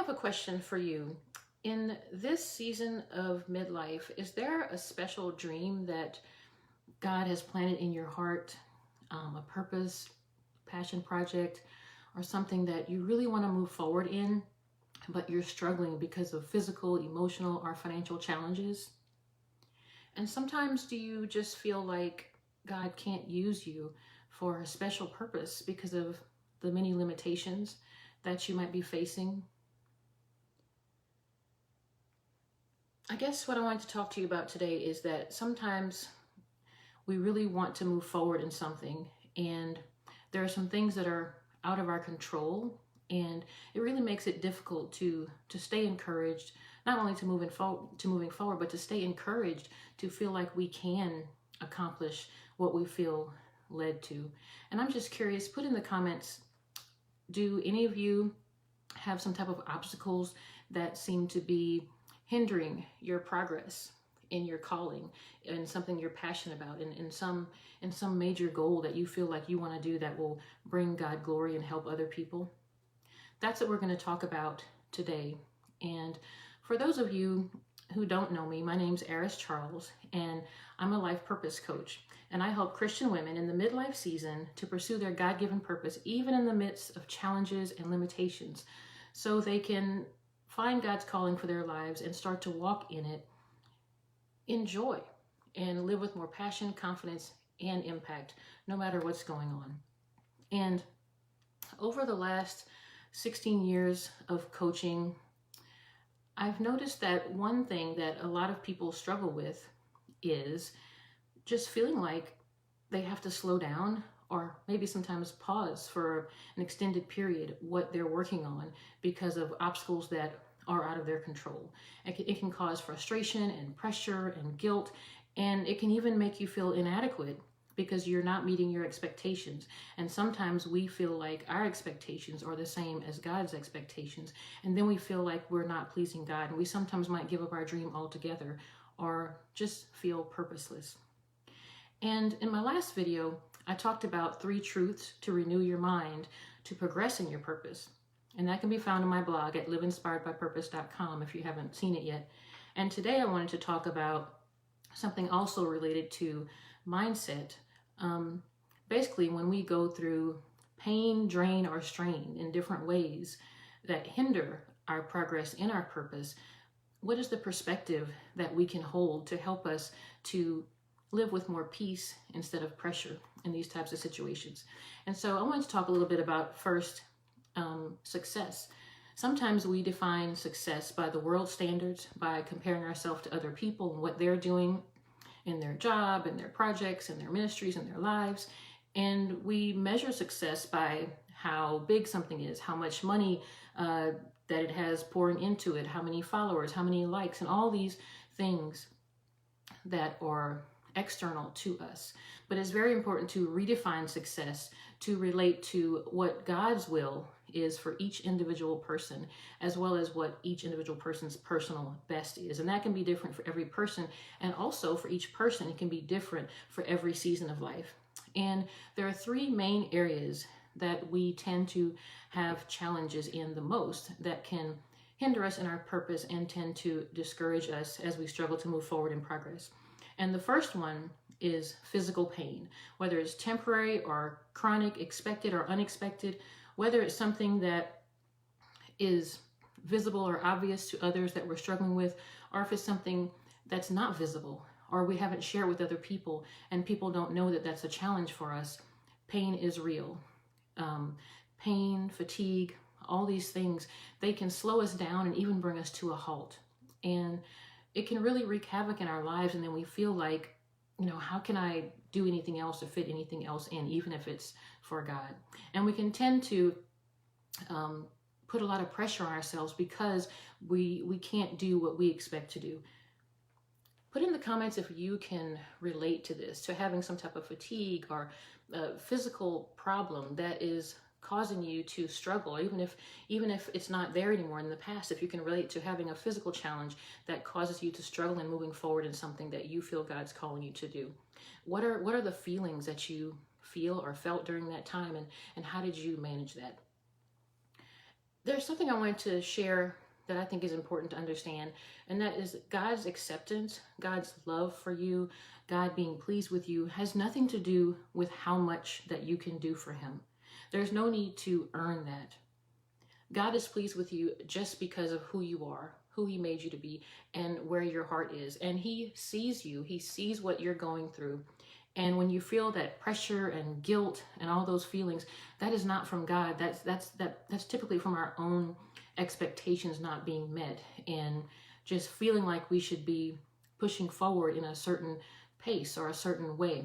have a question for you. In this season of midlife, is there a special dream that God has planted in your heart, a purpose, passion project, or something that you really want to move forward in, but you're struggling because of physical, emotional, or financial challenges? And sometimes do you just feel like God can't use you for a special purpose because of the many limitations that you might be facing? I guess what I wanted to talk to you about today is that sometimes we really want to move forward in something, and there are some things that are out of our control, and it really makes it difficult to stay encouraged, not only to moving forward, but to stay encouraged to feel like we can accomplish what we feel led to. And I'm just curious, put in the comments, do any of you have some type of obstacles that seem to be hindering your progress in your calling, in something you're passionate about, in some major goal that you feel like you want to do that will bring God glory and help other people? That's what we're going to talk about today. And for those of you who don't know me, my name's Eris Charles, and I'm a life purpose coach. And I help Christian women in the midlife season to pursue their God-given purpose, even in the midst of challenges and limitations, so they can find God's calling for their lives and start to walk in it in joy and live with more passion, confidence, and impact, no matter what's going on. And over the last 16 years of coaching, I've noticed that one thing that a lot of people struggle with is just feeling like they have to slow down, or maybe sometimes pause for an extended period what they're working on because of obstacles that are out of their control. It can cause frustration and pressure and guilt, and it can even make you feel inadequate because you're not meeting your expectations. And sometimes we feel like our expectations are the same as God's expectations, and then we feel like we're not pleasing God, and we sometimes might give up our dream altogether or just feel purposeless. And in my last video, I talked about 3 truths to renew your mind to progress in your purpose. And that can be found on my blog at liveinspiredbypurpose.com if you haven't seen it yet. And today I wanted to talk about something also related to mindset. Basically, when we go through pain, drain, or strain in different ways that hinder our progress in our purpose, what is the perspective that we can hold to help us to live with more peace instead of pressure in these types of situations? And so I wanted to talk a little bit about first, success. Sometimes we define success by the world standards, by comparing ourselves to other people and what they're doing in their job, in their projects, in their ministries, in their lives. And we measure success by how big something is, how much money that it has pouring into it, how many followers, how many likes, and all these things that are external to us. But it's very important to redefine success to relate to what God's will is for each individual person, as well as what each individual person's personal best is. And that can be different for every person, and also for each person it can be different for every season of life. And there are 3 main areas that we tend to have challenges in the most that can hinder us in our purpose and tend to discourage us as we struggle to move forward in progress. And the first one is physical pain, whether it's temporary or chronic, expected or unexpected, whether it's something that is visible or obvious to others that we're struggling with, or if it's something that's not visible or we haven't shared with other people and people don't know that that's a challenge for us. Pain is real. Pain, fatigue, all these things, they can slow us down and even bring us to a halt. And it can really wreak havoc in our lives, and then we feel like, how can I do anything else or fit anything else in, even if it's for God? And we can tend to put a lot of pressure on ourselves because we can't do what we expect to do. Put in the comments if you can relate to this, to having some type of fatigue or physical problem that is causing you to struggle, or even if it's not there anymore in the past, if you can relate to having a physical challenge that causes you to struggle in moving forward in something that you feel God's calling you to do. What are the feelings that you feel or felt during that time, and how did you manage that? there's something I wanted to share that I think is important to understand, and that is God's acceptance, God's love for you, God being pleased with you has nothing to do with how much that you can do for him. There's no need to earn that. God is pleased with you just because of who you are, who he made you to be, and where your heart is. And he sees you. He sees what you're going through. And when you feel that pressure and guilt and all those feelings, that is not from God. That's typically from our own expectations not being met, and just feeling like we should be pushing forward in a certain pace or a certain way.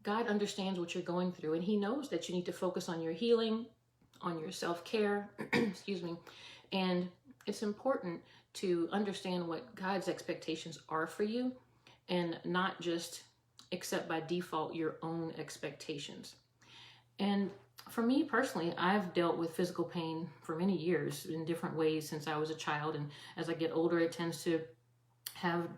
God understands what you're going through, and he knows that you need to focus on your healing, on your self-care, excuse me, and it's important to understand what God's expectations are for you and not just accept by default your own expectations. And for me personally, I've dealt with physical pain for many years in different ways since I was a child, and as I get older, it tends to have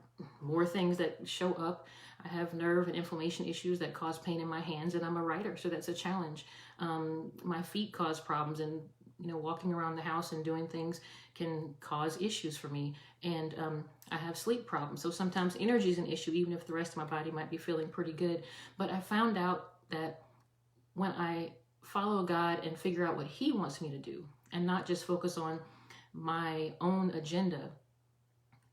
more things that show up. I have nerve and inflammation issues that cause pain in my hands, and I'm a writer, so that's a challenge. My feet cause problems, and walking around the house and doing things can cause issues for me. And I have sleep problems, so sometimes energy is an issue, even if the rest of my body might be feeling pretty good. But I found out that when I follow God and figure out what he wants me to do, and not just focus on my own agenda,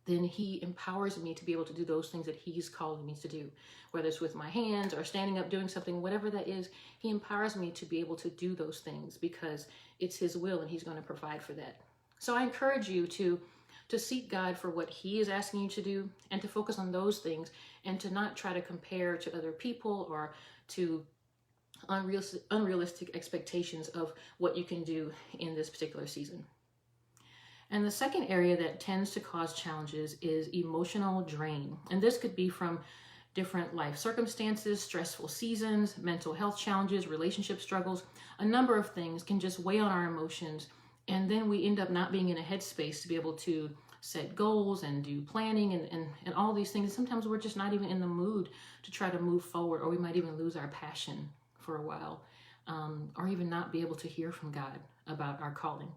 then he empowers me to be able to do those things that he's calling me to do. Whether it's with my hands or standing up doing something, whatever that is, he empowers me to be able to do those things because it's his will and he's going to provide for that. So I encourage you to seek God for what he is asking you to do, and to focus on those things, and to not try to compare to other people or to unrealistic expectations of what you can do in this particular season. And the second area that tends to cause challenges is emotional drain. And this could be from different life circumstances, stressful seasons, mental health challenges, relationship struggles. A number of things can just weigh on our emotions. And then we end up not being in a headspace to be able to set goals and do planning and all these things. Sometimes we're just not even in the mood to try to move forward, or we might even lose our passion for a while, or even not be able to hear from God about our calling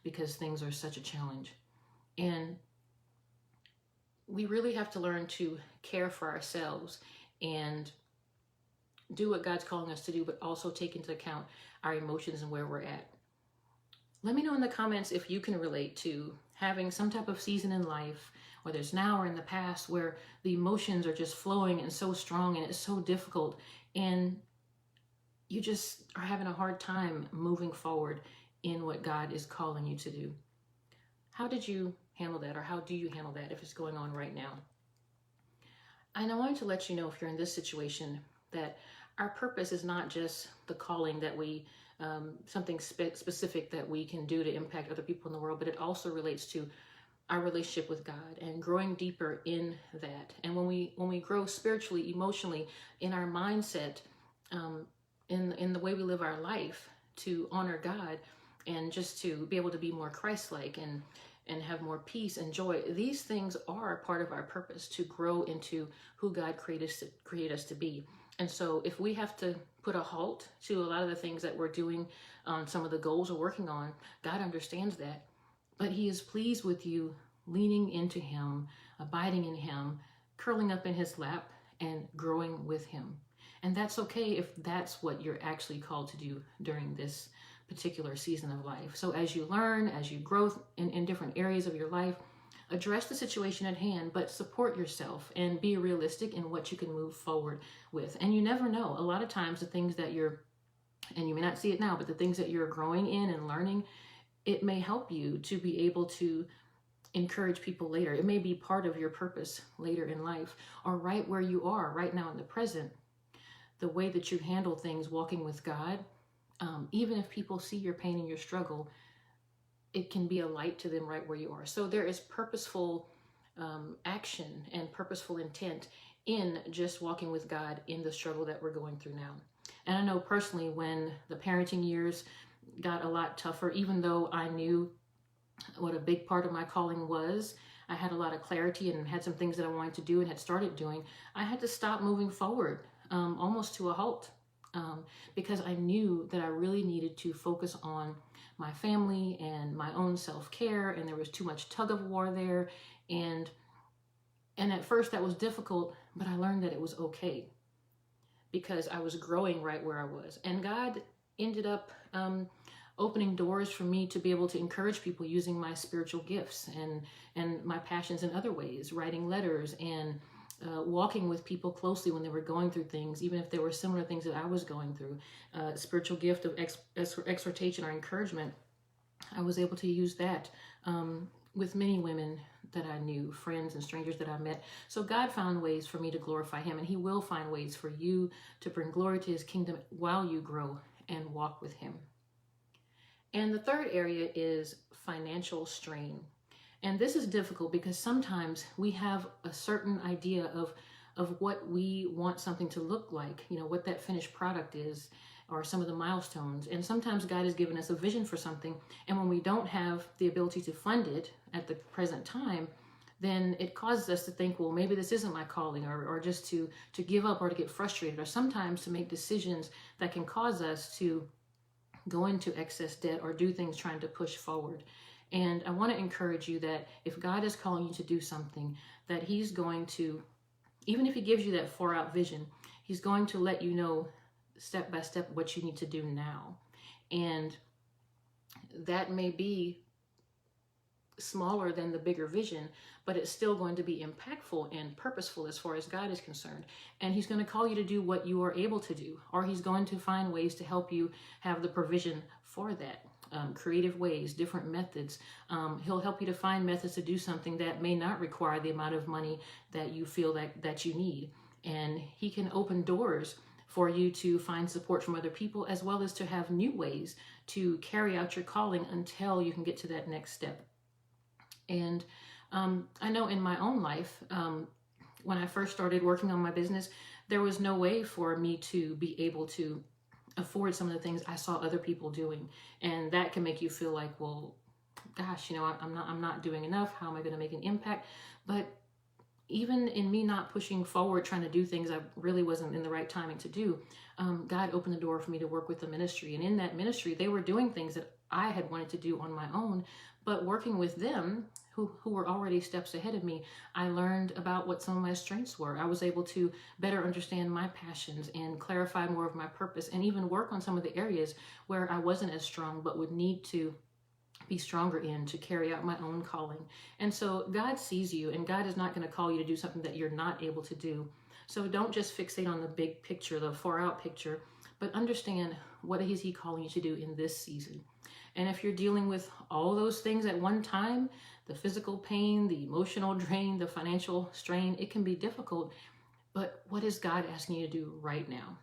because things are such a challenge. And we really have to learn to care for ourselves and do what God's calling us to do, but also take into account our emotions and where we're at. Let me know in the comments if you can relate to having some type of season in life, whether it's now or in the past, where the emotions are just flowing and so strong and it's so difficult, and you just are having a hard time moving forward in what God is calling you to do. How did you handle that, or how do you handle that if it's going on right now? And I wanted to let you know, if you're in this situation, that our purpose is not just the calling that we, something specific that we can do to impact other people in the world, but it also relates to our relationship with God and growing deeper in that. And when we grow spiritually, emotionally, in our mindset, in the way we live our life to honor God, and just to be able to be more Christ-like and have more peace and joy. These things are part of our purpose, to grow into who God created us to be. And so if we have to put a halt to a lot of the things that we're doing, some of the goals we're working on, God understands that. But he is pleased with you leaning into him, abiding in him, curling up in his lap, and growing with him. And that's okay if that's what you're actually called to do during this particular season of life. So as you learn, as you grow in different areas of your life, address the situation at hand, but support yourself and be realistic in what you can move forward with. And you never know. A lot of times the things that and you may not see it now, but the things that you're growing in and learning, it may help you to be able to encourage people later. It may be part of your purpose later in life, or right where you are right now in the present. The way that you handle things walking with God, even if people see your pain and your struggle, it can be a light to them right where you are. So there is purposeful action and purposeful intent in just walking with God in the struggle that we're going through now. And I know personally, when the parenting years got a lot tougher, even though I knew what a big part of my calling was, I had a lot of clarity and had some things that I wanted to do and had started doing, I had to stop moving forward, almost to a halt. because I knew that I really needed to focus on my family and my own self-care, and there was too much tug of war there. And at first that was difficult, but I learned that it was okay because I was growing right where I was. And God ended up opening doors for me to be able to encourage people using my spiritual gifts and my passions in other ways, writing letters and walking with people closely when they were going through things, even if there were similar things that I was going through. Spiritual gift of exhortation or encouragement, I was able to use that with many women that I knew, friends and strangers that I met. So God found ways for me to glorify him, and he will find ways for you to bring glory to his kingdom while you grow and walk with him. And the third area is financial strain. And this is difficult because sometimes we have a certain idea of what we want something to look like, what that finished product is, or some of the milestones. And sometimes God has given us a vision for something, and when we don't have the ability to fund it at the present time, then it causes us to think, well, maybe this isn't my calling, or just to give up or to get frustrated, or sometimes to make decisions that can cause us to go into excess debt or do things trying to push forward. And I want to encourage you that if God is calling you to do something, that he's going to, even if he gives you that far out vision, he's going to let you know step by step what you need to do now. And that may be smaller than the bigger vision, but it's still going to be impactful and purposeful as far as God is concerned. And he's going to call you to do what you are able to do, or he's going to find ways to help you have the provision for that. Creative ways, different methods. He'll help you to find methods to do something that may not require the amount of money that you feel that you need. And he can open doors for you to find support from other people, as well as to have new ways to carry out your calling until you can get to that next step. And I know in my own life, when I first started working on my business, there was no way for me to be able to afford some of the things I saw other people doing. And that can make you feel like, well, gosh, I'm not doing enough. How am I going to make an impact? But even in me not pushing forward, trying to do things I really wasn't in the right timing to do, God opened the door for me to work with the ministry. And in that ministry, they were doing things that I had wanted to do on my own, but working with them who were already steps ahead of me, I learned about what some of my strengths were. I was able to better understand my passions and clarify more of my purpose, and even work on some of the areas where I wasn't as strong, but would need to be stronger in to carry out my own calling. And so God sees you, and God is not going to call you to do something that you're not able to do. So don't just fixate on the big picture, the far out picture, but understand what is he calling you to do in this season. And if you're dealing with all those things at one time, the physical pain, the emotional drain, the financial strain, it can be difficult. But what is God asking you to do right now?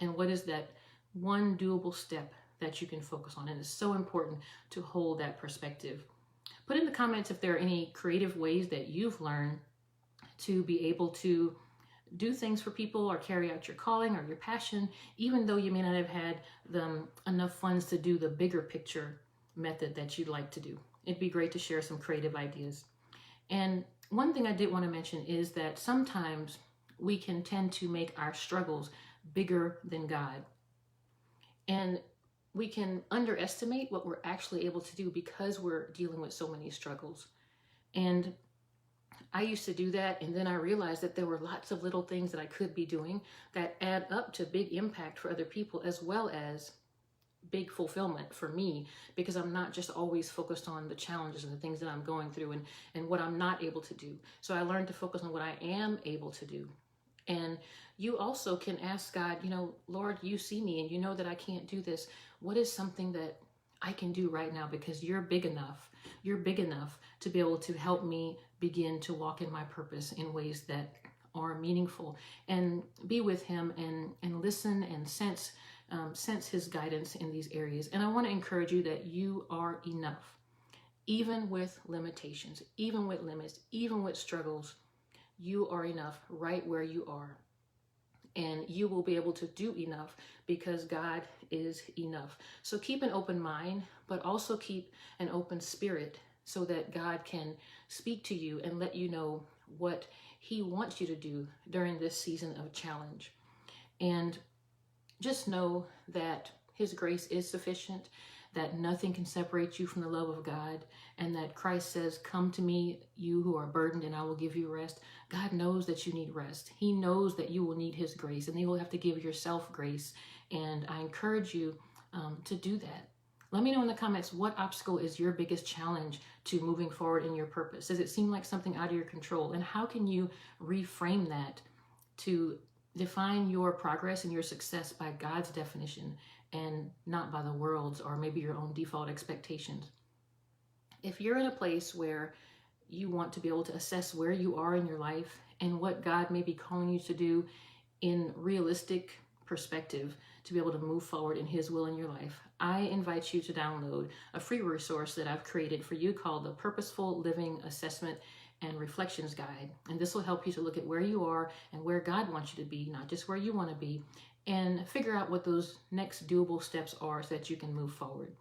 And what is that one doable step that you can focus on? And it's so important to hold that perspective. Put in the comments if there are any creative ways that you've learned to be able to do things for people or carry out your calling or your passion, even though you may not have had enough funds to do the bigger picture method that you'd like to do. It'd be great to share some creative ideas. And one thing I did want to mention is that sometimes we can tend to make our struggles bigger than God. And we can underestimate what we're actually able to do because we're dealing with so many struggles. And I used to do that, and then I realized that there were lots of little things that I could be doing that add up to big impact for other people, as well as big fulfillment for me, because I'm not just always focused on the challenges and the things that I'm going through and what I'm not able to do. So I learned to focus on what I am able to do. And you also can ask God, Lord, you see me and you know that I can't do this. What is something that I can do right now? Because you're big enough. You're big enough to be able to help me begin to walk in my purpose in ways that are meaningful, and be with him and listen and sense his guidance in these areas. And I want to encourage you that you are enough, even with limitations, even with limits, even with struggles. You are enough right where you are. And you will be able to do enough because God is enough. So keep an open mind, but also keep an open spirit so that God can speak to you and let you know what he wants you to do during this season of challenge. And just know that his grace is sufficient, that nothing can separate you from the love of God, and that Christ says, come to me, you who are burdened, and I will give you rest. God knows that you need rest. He knows that you will need his grace, and you will have to give yourself grace. And I encourage you to do that. Let me know in the comments, what obstacle is your biggest challenge to moving forward in your purpose? Does it seem like something out of your control? And how can you reframe that to define your progress and your success by God's definition and not by the world's or maybe your own default expectations? If you're in a place where you want to be able to assess where you are in your life and what God may be calling you to do in realistic perspective to be able to move forward in his will in your life, I invite you to download a free resource that I've created for you called the Purposeful Living Assessment and Reflections Guide. And this will help you to look at where you are and where God wants you to be, not just where you want to be, and figure out what those next doable steps are so that you can move forward.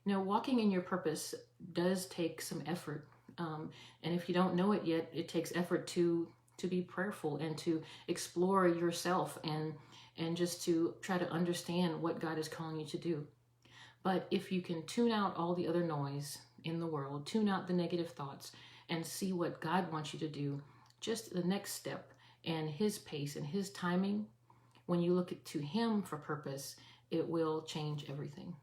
You know, walking in your purpose does take some effort. And if you don't know it yet, it takes effort to be prayerful and to explore yourself and just to try to understand what God is calling you to do. But if you can tune out all the other noise in the world, tune out the negative thoughts, and see what God wants you to do, just the next step and his pace and his timing, when you look to him for purpose, it will change everything.